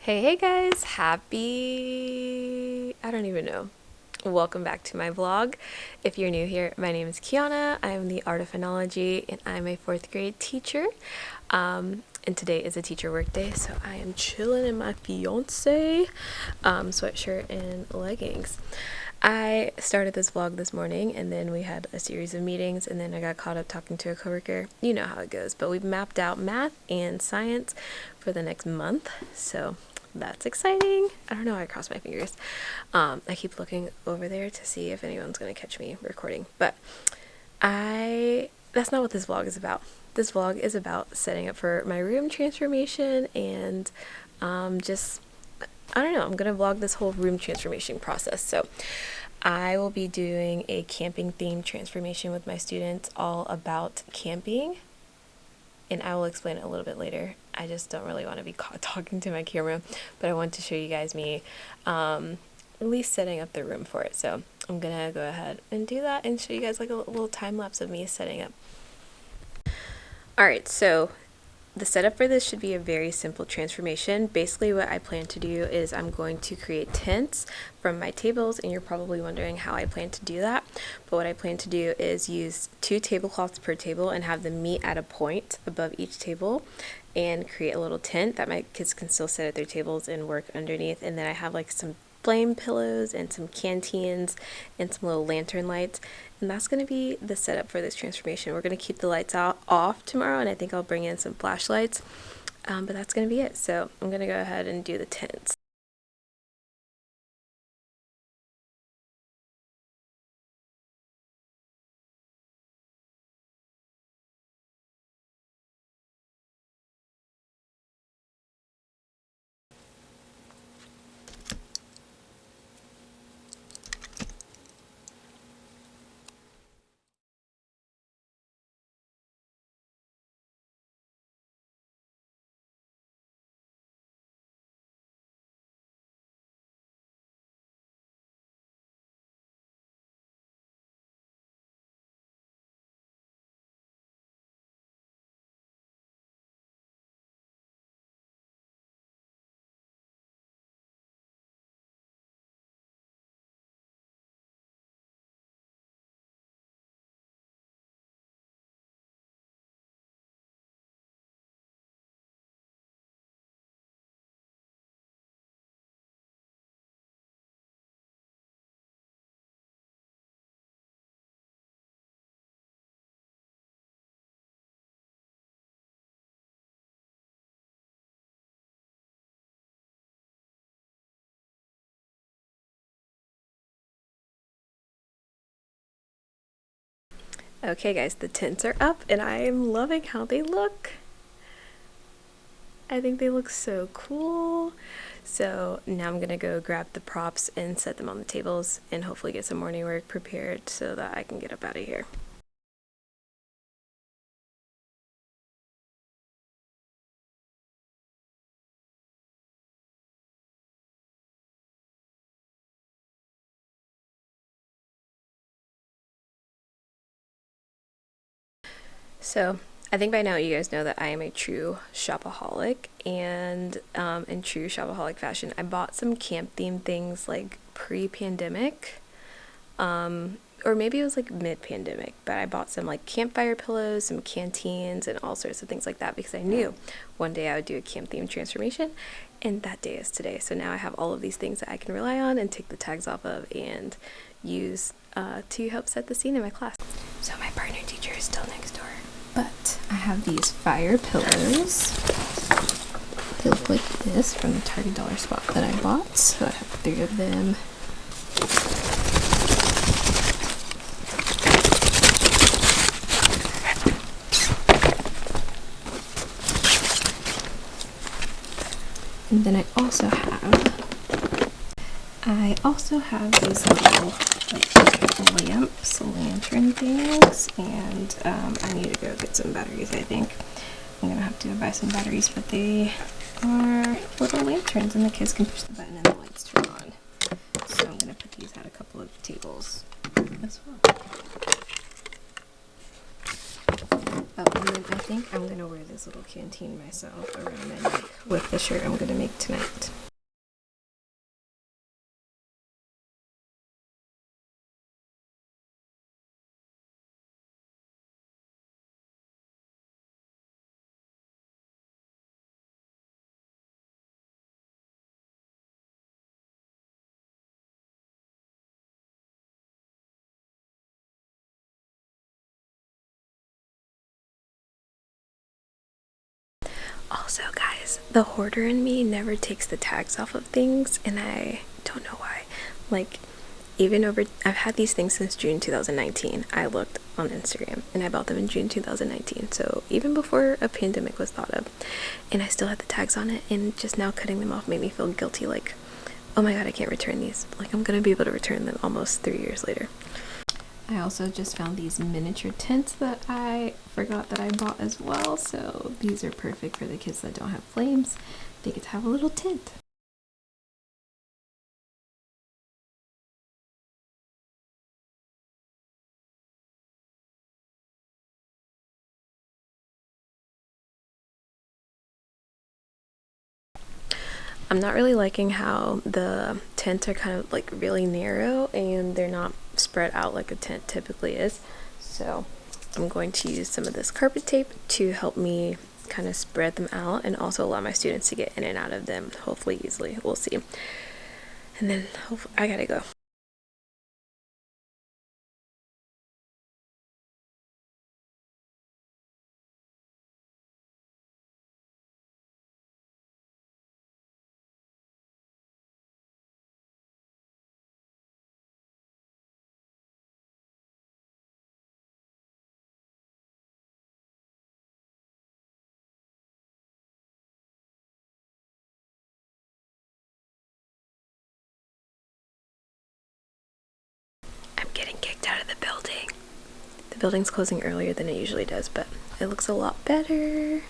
Hey guys, I don't even know. Welcome back to my vlog. If you're new here, my name is Keanna. I'm the Art of FUNology and I'm a 4th grade teacher. And today is a teacher work day, so I am chilling in my fiance sweatshirt and leggings. I started this vlog this morning and then we had a series of meetings and then I got caught up talking to a coworker. You know how it goes, but we've mapped out math and science for the next month, so that's exciting. I don't know why I crossed my fingers. I keep looking over there to see if anyone's going to catch me recording, but that's not what this vlog is about. This vlog is about setting up for my room transformation and I don't know, I'm going to vlog this whole room transformation process. So I will be doing a camping themed transformation with my students all about camping, and I will explain it a little bit later. I just don't really want to be caught talking to my camera, but I want to show you guys me at least setting up the room for it. So I'm gonna go ahead and do that and show you guys like a little time lapse of me setting up. Alright, so the setup for this should be a very simple transformation. Basically what I plan to do is I'm going to create tents from my tables, and you're probably wondering how I plan to do that. But what I plan to do is use 2 tablecloths per table and have them meet at a point above each table and create a little tent that my kids can still sit at their tables and work underneath. And then I have like some flame pillows and some canteens and some little lantern lights, and that's going to be the setup for this transformation. We're going to keep the lights off tomorrow, and I think I'll bring in some flashlights, but that's going to be it. So I'm going to go ahead and do the tents. Okay guys, the tents are up and I am loving how they look. I think they look so cool. So now I'm gonna go grab the props and set them on the tables and hopefully get some morning work prepared so that I can get up out of here. So I think by now you guys know that I am a true shopaholic, and in true shopaholic fashion, I bought some camp themed things like pre-pandemic, or maybe it was like mid-pandemic, but I bought some like campfire pillows, some canteens, and all sorts of things like that because I knew one day I would do a camp themed transformation, and that day is today. So now I have all of these things that I can rely on and take the tags off of and use to help set the scene in my class. So my partner teacher is still next door. But I have these fire pillows. They look like this from the Target dollar spot that I bought. So I have 3 of them. And then I also have these little like lamps, lantern things, and I need to go get some batteries. I think I'm gonna have to go buy some batteries, but they are little lanterns and the kids can push the button and the lights turn on. So I'm gonna put these at a couple of tables as well. Oh, And then I think I'm gonna wear this little canteen myself around my neck with the shirt I'm gonna make tonight. Also, guys, the hoarder in me never takes the tags off of things, and I don't know why. Like, I've had these things since June 2019. I looked on Instagram and I bought them in June 2019, so even before a pandemic was thought of, and I still had the tags on it, and just now cutting them off made me feel guilty, like, oh my god, I can't return these. Like, I'm gonna be able to return them almost 3 years later. I also just found these miniature tents that I forgot that I bought as well, so these are perfect for the kids that don't have flames. They get to have a little tent. I'm not really liking how the tents are kind of like really narrow and they're not spread out like a tent typically is. So I'm going to use some of this carpet tape to help me kind of spread them out and also allow my students to get in and out of them hopefully easily. We'll see. And then I gotta go. I'm getting kicked out of the building. The building's closing earlier than it usually does, but it looks a lot better.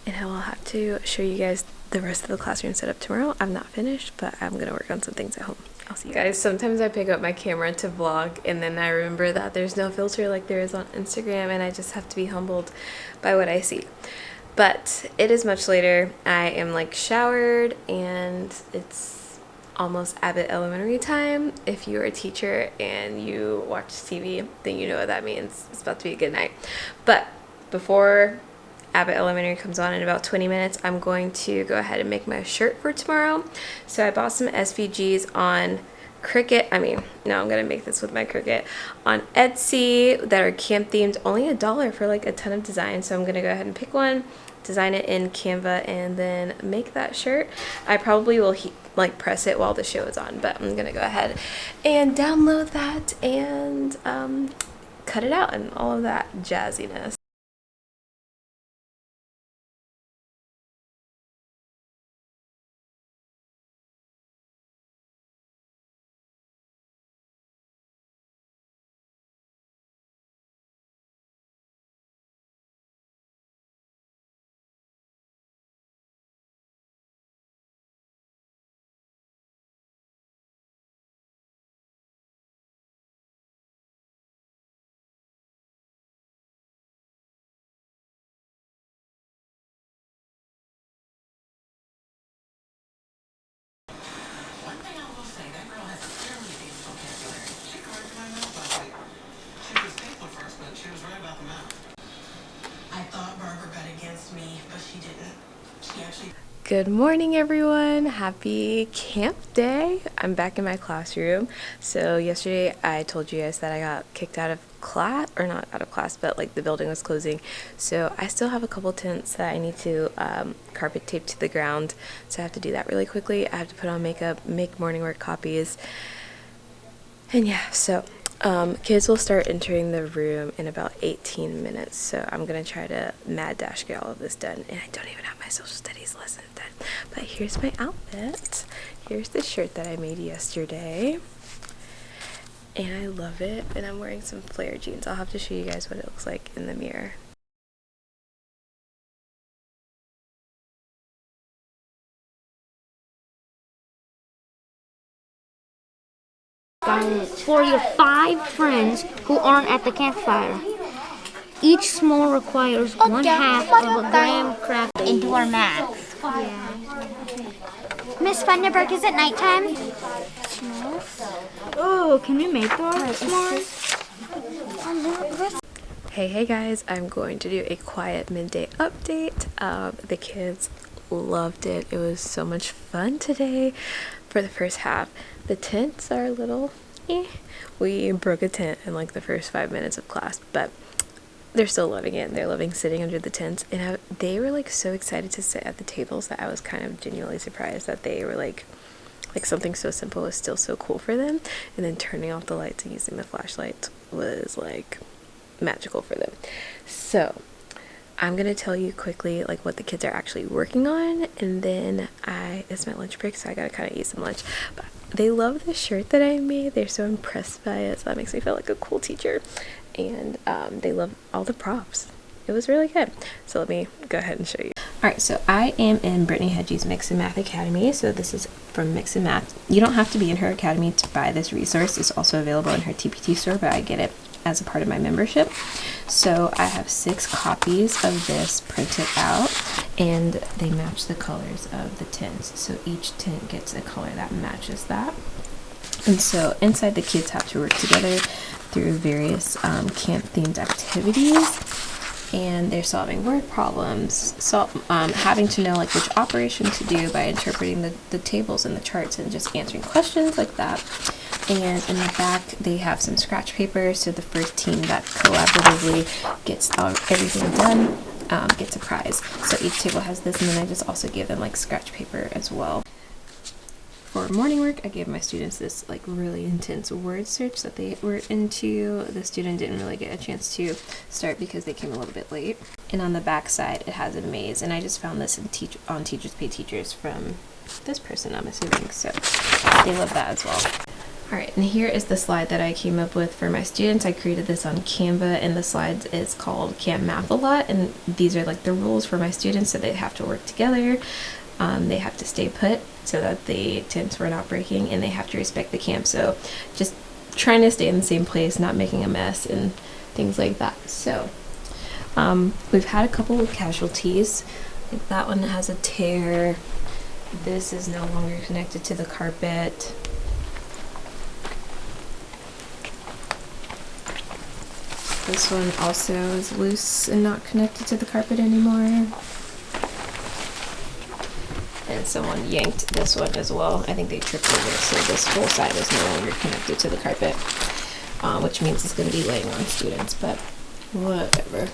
And I will have to show you guys the rest of the classroom setup tomorrow. I'm not finished, but I'm gonna work on some things at home. I'll see you guys. Sometimes I pick up my camera to vlog and then I remember that there's no filter like there is on Instagram, and I just have to be humbled by what I see. But it is much later. I am like showered and it's almost Abbott Elementary time. If you're a teacher and you watch TV, then you know what that means. It's about to be a good night. But before Abbott Elementary comes on in about 20 minutes, I'm going to go ahead and make my shirt for tomorrow. So I bought some SVGs on Cricut. No, I'm gonna make this with my Cricut on Etsy that are camp themed, only $1 for like a ton of designs. So I'm gonna go ahead and pick one, design it in Canva, and then make that shirt. I probably will like press it while the show is on, but I'm gonna go ahead and download that and cut it out and all of that jazziness. Good morning, everyone. Happy camp day. I'm back in my classroom. So yesterday I told you guys that I got kicked out of class, or not out of class, but like the building was closing. So I still have a couple tents that I need to carpet tape to the ground. So I have to do that really quickly. I have to put on makeup, make morning work copies. And yeah, so kids will start entering the room in about 18 minutes, so I'm gonna try to mad dash get all of this done, and I don't even have my social studies lessons done. But here's my outfit. Here's the shirt that I made yesterday, and I love it, and I'm wearing some flare jeans. I'll have to show you guys what it looks like in the mirror. For your 5 friends who aren't at the campfire. Each small requires 1/2 of a gram craft into our max. Miss Funderburg, is it nighttime? Oh, can we make those s'mores? Hey guys, I'm going to do a quiet midday update. The kids loved it. It was so much fun today for the first half. The tents are a little we broke a tent in like the first 5 minutes of class, but they're still loving it. They're loving sitting under the tents, and they were like so excited to sit at the tables that I was kind of genuinely surprised that they were like something so simple was still so cool for them. And then turning off the lights and using the flashlights was like magical for them. So I'm gonna tell you quickly like what the kids are actually working on, and then it's my lunch break, so I gotta kind of eat some lunch. But they love the shirt that I made. They're so impressed by it, so that makes me feel like a cool teacher. And they love all the props. It was really good. So let me go ahead and show you. Alright, so I am in Brittany Hedges Mix and Math Academy. So this is from Mix and Math. You don't have to be in her academy to buy this resource. It's also available in her TPT store, but I get it as a part of my membership. So I have 6 copies of this printed out, and they match the colors of the tints. So each tint gets a color that matches that. And so inside, the kids have to work together through various camp-themed activities, and they're solving word problems, having to know like which operation to do by interpreting the tables and the charts and just answering questions like that. And in the back, they have some scratch paper, so the first team that collaboratively gets everything done gets a prize. So each table has this, and then I just also give them like scratch paper as well. For morning work, I gave my students this like really intense word search that they were into. The student didn't really get a chance to start because they came a little bit late. And on the back side, it has a maze, and I just found this on Teachers Pay Teachers from this person, I'm assuming, so they love that as well. Alright, and here is the slide that I came up with for my students. I created this on Canva, and the slide is called Camp Math a Lot, and these are like the rules for my students, so they have to work together. They have to stay put so that the tents were not breaking, and they have to respect the camp. So just trying to stay in the same place, not making a mess and things like that. So we've had a couple of casualties. Like that one has a tear. This is no longer connected to the carpet. This one also is loose and not connected to the carpet anymore. And someone yanked this one as well. I think they tripped over it, so this whole side is no longer connected to the carpet, which means it's going to be laying on students, but whatever.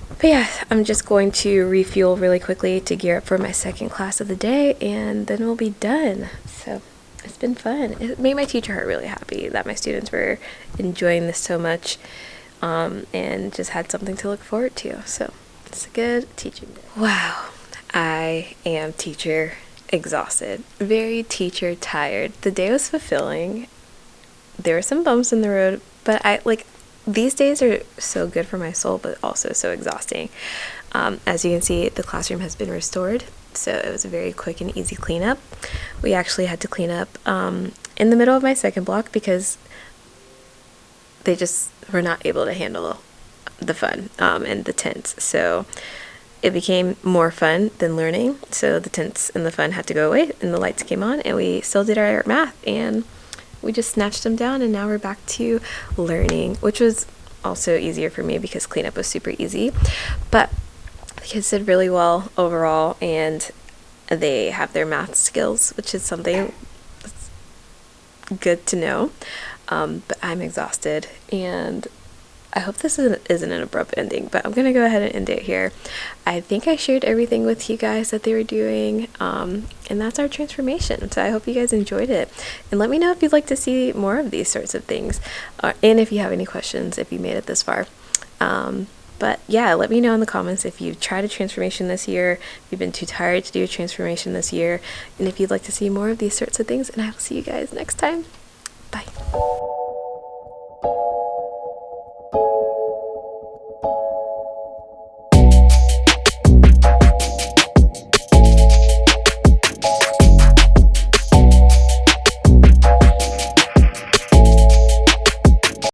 But yeah, I'm just going to refuel really quickly to gear up for my second class of the day, and then we'll be done. So it's been fun. It made my teacher heart really happy that my students were enjoying this so much, and just had something to look forward to. So it's a good teaching day. Wow. I am teacher exhausted, very teacher tired. The day was fulfilling. There were some bumps in the road, but these days are so good for my soul, but also so exhausting. As you can see, the classroom has been restored, so it was a very quick and easy cleanup. We actually had to clean up in the middle of my second block because they just were not able to handle the fun and the tents. So it became more fun than learning, so the tents and the fun had to go away, and the lights came on, and we still did our math, and we just snatched them down, and now we're back to learning, which was also easier for me because cleanup was super easy. But the kids did really well overall, and they have their math skills, which is something that's good to know. But I'm exhausted, and I hope this isn't an abrupt ending, but I'm going to go ahead and end it here. I think I shared everything with you guys that they were doing, and that's our transformation. So I hope you guys enjoyed it. And let me know if you'd like to see more of these sorts of things, and if you have any questions, if you made it this far. But yeah, let me know in the comments if you've tried a transformation this year, if you've been too tired to do a transformation this year, and if you'd like to see more of these sorts of things. And I will see you guys next time. Bye.